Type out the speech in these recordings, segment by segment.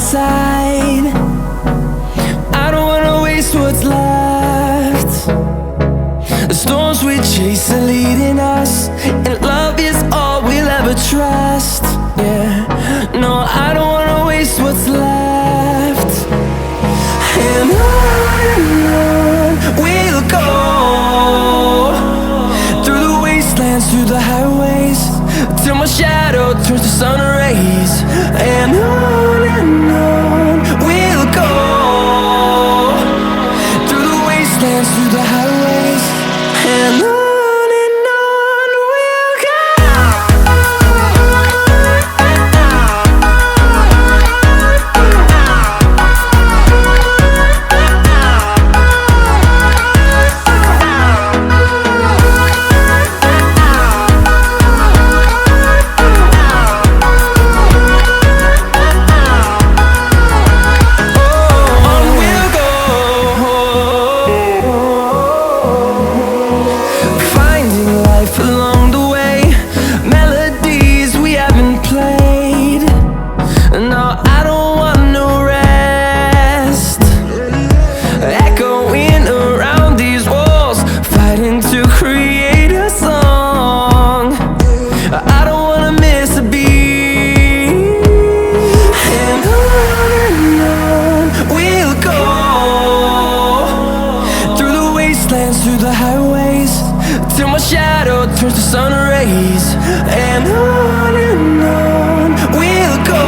side. I don't wanna waste what's left. The storms we chase are leading us, and love is all we'll ever trust. Yeah, no, I don't wanna waste what's left. And on we'll go, through the wastelands, through the highways, till my shadow turns to sun rays. And on we'll go, through the wastelands, through the highways, and on. Through the highways, till my shadow turns to sun rays. And on we'll go,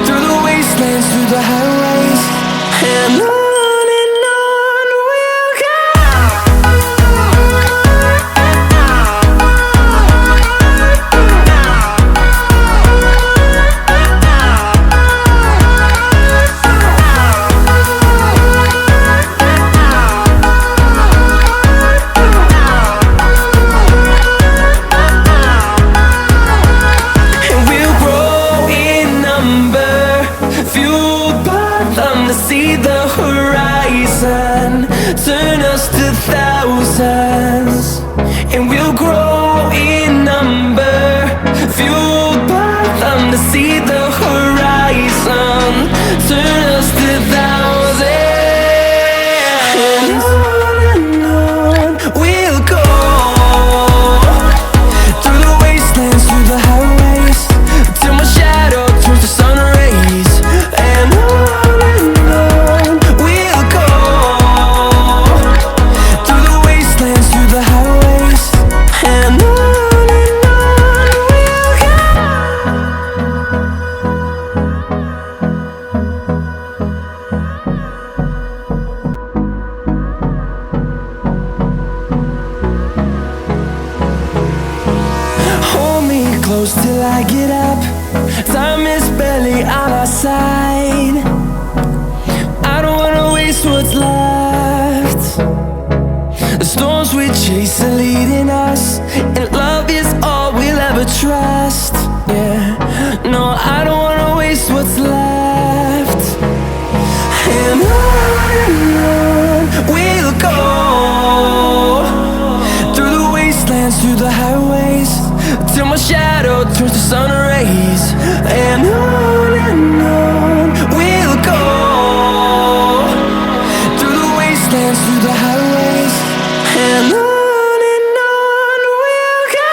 through the wastelands, through the highways, and on. See the horizon turn us to thousands, and we'll grow in number, fueled by them to see the horizon turn us to thousands. And on we'll go, through the wastelands, through the highways, till my shadow turns to sun rays. And on close till I get up, time is barely on our side. I don't wanna waste what's left. The storms we chase are leading us, and love is all we'll ever trust. Yeah, no, I don't wanna waste what's left. And on we'll go, through the wastelands, through the highways, till my shadow turns to sun rays. And on we'll go, through the wastelands, through the highways, and on. We'll go.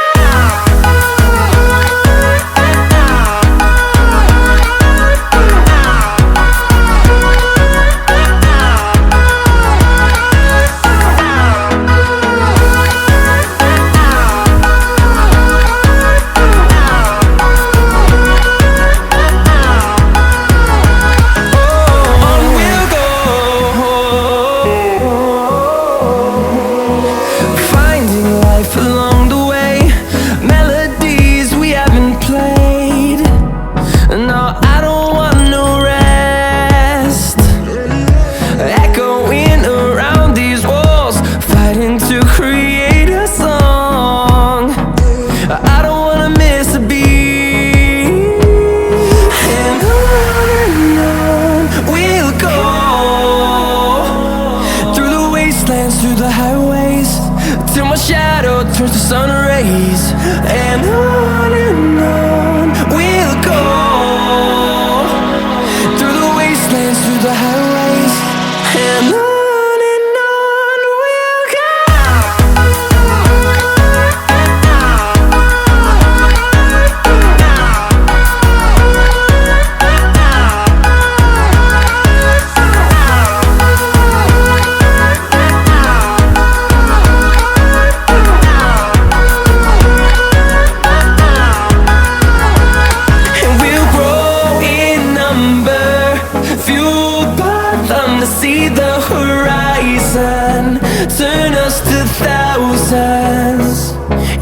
see the horizon, turn us to thousands,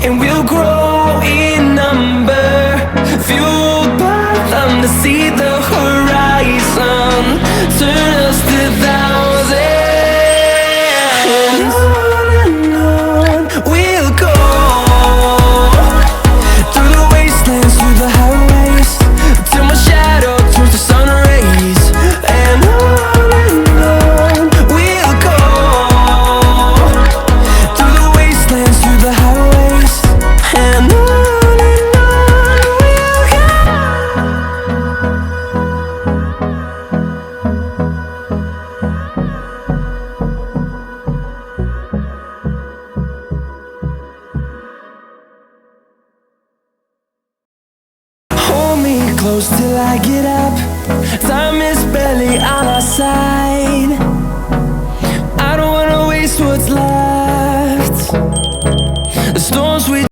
and we'll grow in number, fueled by them to see the horizon, turn us to thousands. And on we'll go, through the wastelands, through the highways, till my shadow turns to sun rays. And on we'll go, through the wastelands, through the highways. And on we'll go. Hold me close till I get up. Time is